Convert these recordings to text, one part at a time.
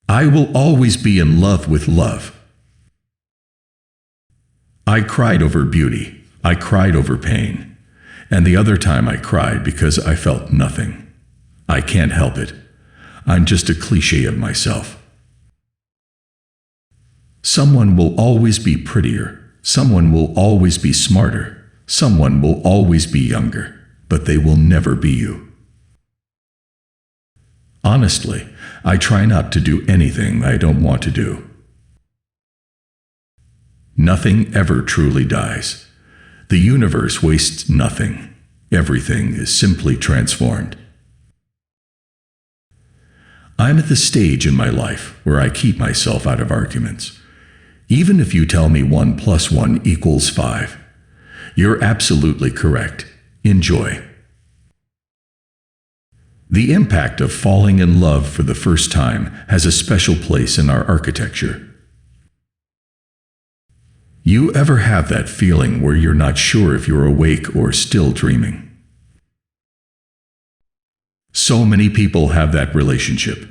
I will always be in love with love. I cried over beauty. I cried over pain. And the other time I cried because I felt nothing. I can't help it. I'm just a cliché of myself. Someone will always be prettier. Someone will always be smarter. Someone will always be younger. But they will never be you. Honestly, I try not to do anything I don't want to do. Nothing ever truly dies. The universe wastes nothing. Everything is simply transformed. I'm at the stage in my life where I keep myself out of arguments. Even if you tell me 1 + 1 = 5, you're absolutely correct. Enjoy. The impact of falling in love for the first time has a special place in our architecture. You ever have that feeling where you're not sure if you're awake or still dreaming? So many people have that relationship,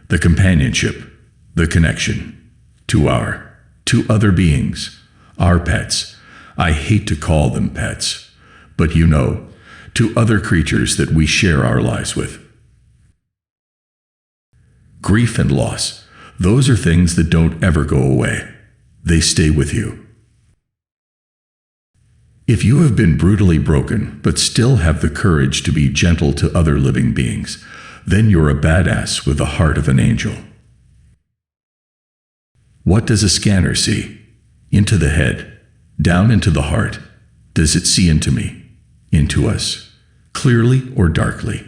the companionship, the connection, to other beings, our pets. I hate to call them pets, but to other creatures that we share our lives with. Grief and loss, those are things that don't ever go away. They stay with you. If you have been brutally broken but still have the courage to be gentle to other living beings, then you're a badass with the heart of an angel. What does a scanner see? Into the head, down into the heart. Does it see into me, into us, clearly or darkly?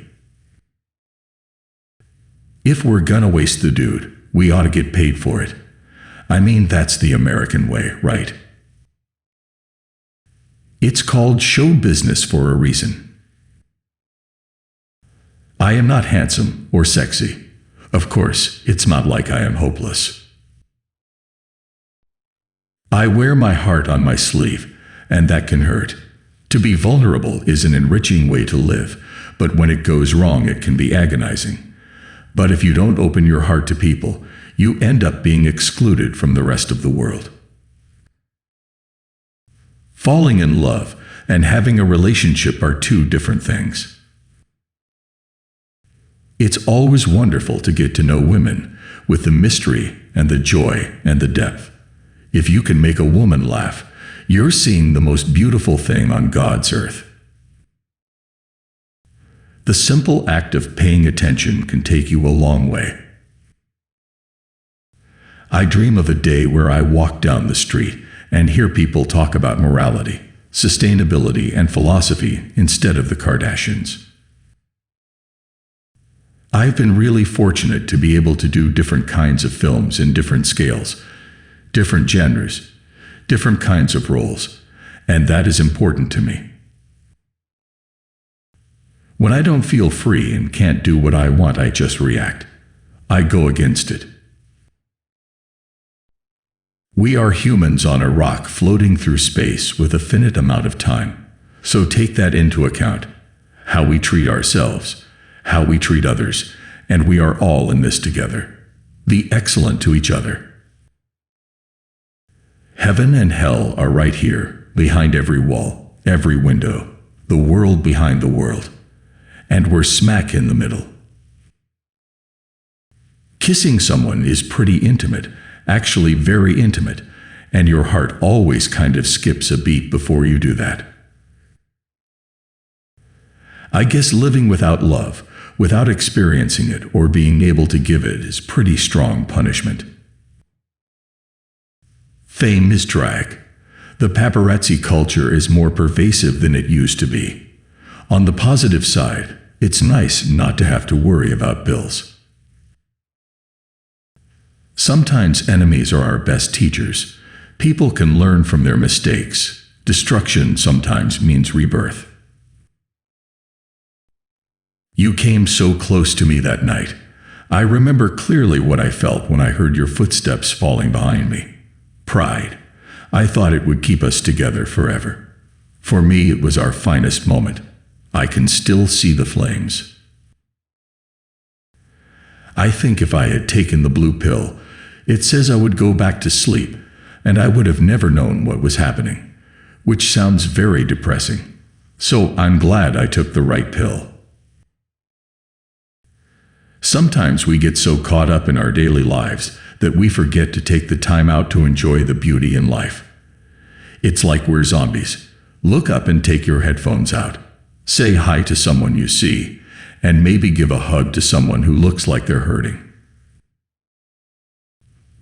If we're gonna waste the dude, we ought to get paid for it. I mean, that's the American way, right? It's called show business for a reason. I am not handsome or sexy. Of course, it's not like I am hopeless. I wear my heart on my sleeve, and that can hurt. To be vulnerable is an enriching way to live, but when it goes wrong, it can be agonizing. But if you don't open your heart to people, you end up being excluded from the rest of the world. Falling in love and having a relationship are two different things. It's always wonderful to get to know women with the mystery and the joy and the depth. If you can make a woman laugh, you're seeing the most beautiful thing on God's earth. The simple act of paying attention can take you a long way. I dream of a day where I walk down the street and hear people talk about morality, sustainability, and philosophy instead of the Kardashians. I've been really fortunate to be able to do different kinds of films in different scales, different genres, different kinds of roles, and that is important to me. When I don't feel free and can't do what I want, I just react. I go against it. We are humans on a rock floating through space with a finite amount of time. So take that into account. How we treat ourselves, how we treat others, and we are all in this together. Be excellent to each other. Heaven and hell are right here, behind every wall, every window, the world behind the world. And we're smack in the middle. Kissing someone is pretty intimate, actually very intimate, and your heart always kind of skips a beat before you do that. I guess living without love, without experiencing it or being able to give it, is pretty strong punishment. Fame is drag. The paparazzi culture is more pervasive than it used to be. On the positive side, it's nice not to have to worry about bills. Sometimes enemies are our best teachers. People can learn from their mistakes. Destruction sometimes means rebirth. You came so close to me that night. I remember clearly what I felt when I heard your footsteps falling behind me. Pride. I thought it would keep us together forever. For me, it was our finest moment. I can still see the flames. I think if I had taken the blue pill, it says I would go back to sleep, and I would have never known what was happening, which sounds very depressing. So I'm glad I took the right pill. Sometimes we get so caught up in our daily lives that we forget to take the time out to enjoy the beauty in life. It's like we're zombies. Look up and take your headphones out. Say hi to someone you see, and maybe give a hug to someone who looks like they're hurting.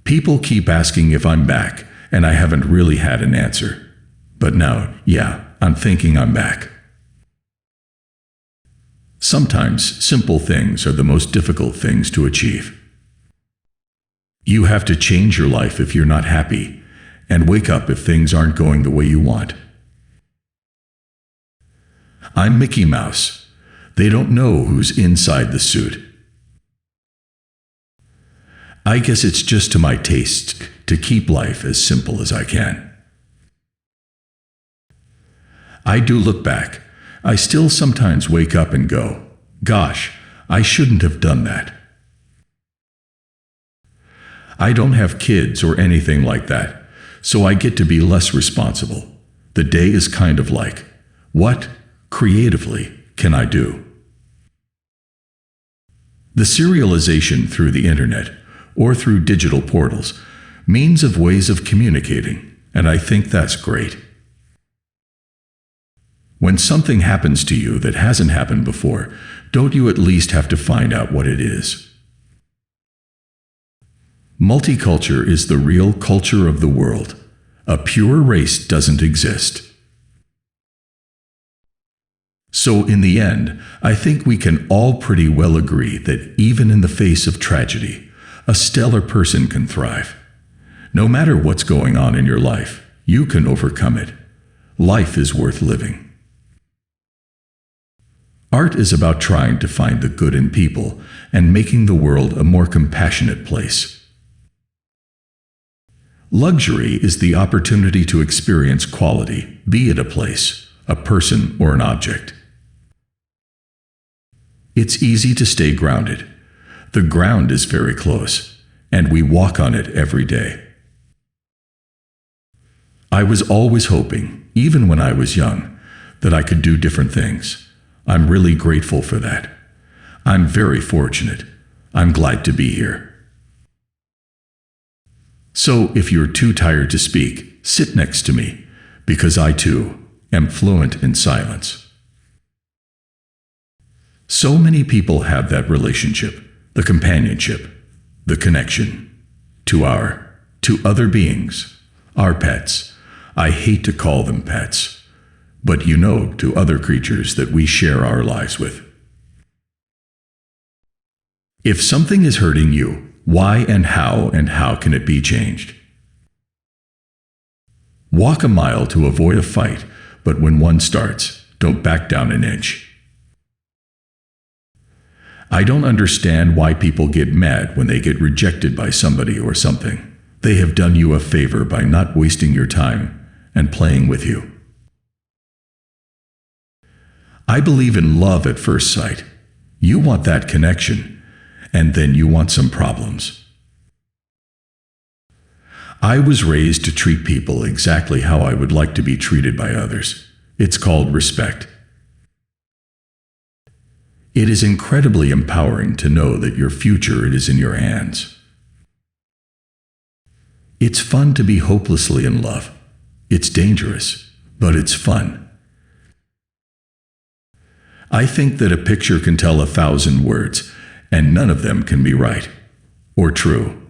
People keep asking if I'm back, and I haven't really had an answer. But now, yeah, I'm thinking I'm back. Sometimes simple things are the most difficult things to achieve. You have to change your life if you're not happy, and wake up if things aren't going the way you want. I'm Mickey Mouse. They don't know who's inside the suit. I guess it's just to my taste to keep life as simple as I can. I do look back. I still sometimes wake up and go, gosh, I shouldn't have done that. I don't have kids or anything like that, so I get to be less responsible. The day is kind of like, what, creatively, can I do? The serialization through the internet, or through digital portals, means of ways of communicating, and I think that's great. When something happens to you that hasn't happened before, don't you at least have to find out what it is? Multicultural is the real culture of the world. A pure race doesn't exist. So in the end, I think we can all pretty well agree that even in the face of tragedy, a stellar person can thrive. No matter what's going on in your life, you can overcome it. Life is worth living. Art is about trying to find the good in people and making the world a more compassionate place. Luxury is the opportunity to experience quality, be it a place, a person, or an object. It's easy to stay grounded. The ground is very close, and we walk on it every day. I was always hoping, even when I was young, that I could do different things. I'm really grateful for that. I'm very fortunate. I'm glad to be here. So if you're too tired to speak, sit next to me, because I too am fluent in silence. So many people have that relationship, the companionship, the connection, to other beings, our pets. I hate to call them pets, but to other creatures that we share our lives with. If something is hurting you, why and how can it be changed? Walk a mile to avoid a fight, but when one starts, don't back down an inch. I don't understand why people get mad when they get rejected by somebody or something. They have done you a favor by not wasting your time and playing with you. I believe in love at first sight. You want that connection, and then you want some problems. I was raised to treat people exactly how I would like to be treated by others. It's called respect. It is incredibly empowering to know that your future is in your hands. It's fun to be hopelessly in love. It's dangerous, but it's fun. I think that a picture can tell 1,000 words, and none of them can be right or true.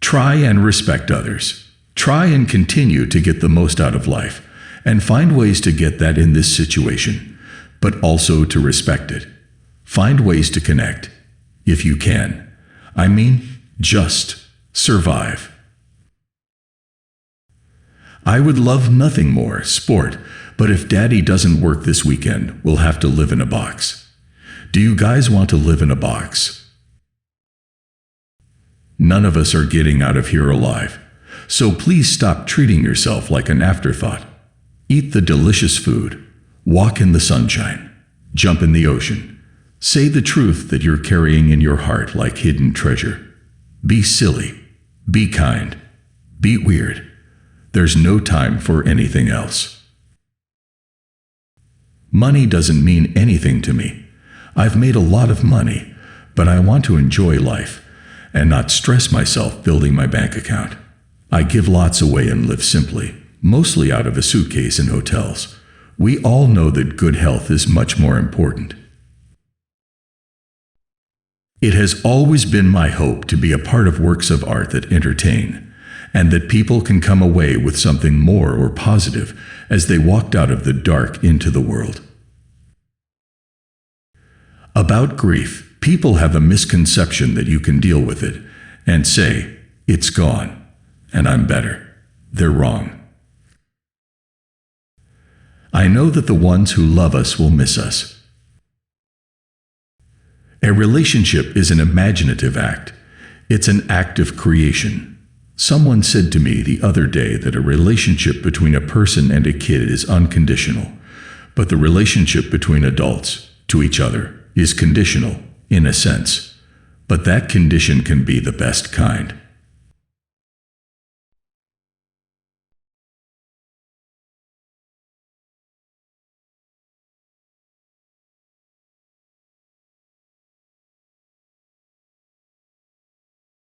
Try and respect others. Try and continue to get the most out of life, and find ways to get that in this situation, but also to respect it. Find ways to connect, if you can. Just survive. I would love nothing more, sport, but if Daddy doesn't work this weekend, we'll have to live in a box. Do you guys want to live in a box? None of us are getting out of here alive, so please stop treating yourself like an afterthought. Eat the delicious food, walk in the sunshine, jump in the ocean, Say the truth that you're carrying in your heart like hidden treasure. Be silly. Be kind. Be weird. There's no time for anything else. Money doesn't mean anything to me. I've made a lot of money, but I want to enjoy life and not stress myself building my bank account. I give lots away and live simply, mostly out of a suitcase in hotels. We all know that good health is much more important. It has always been my hope to be a part of works of art that entertain, and that people can come away with something more or positive as they walked out of the dark into the world. About grief, people have a misconception that you can deal with it and say, "It's gone, and I'm better." They're wrong. I know that the ones who love us will miss us. A relationship is an imaginative act. It's an act of creation. Someone said to me the other day that a relationship between a person and a kid is unconditional, but the relationship between adults to each other is conditional, in a sense. But that condition can be the best kind.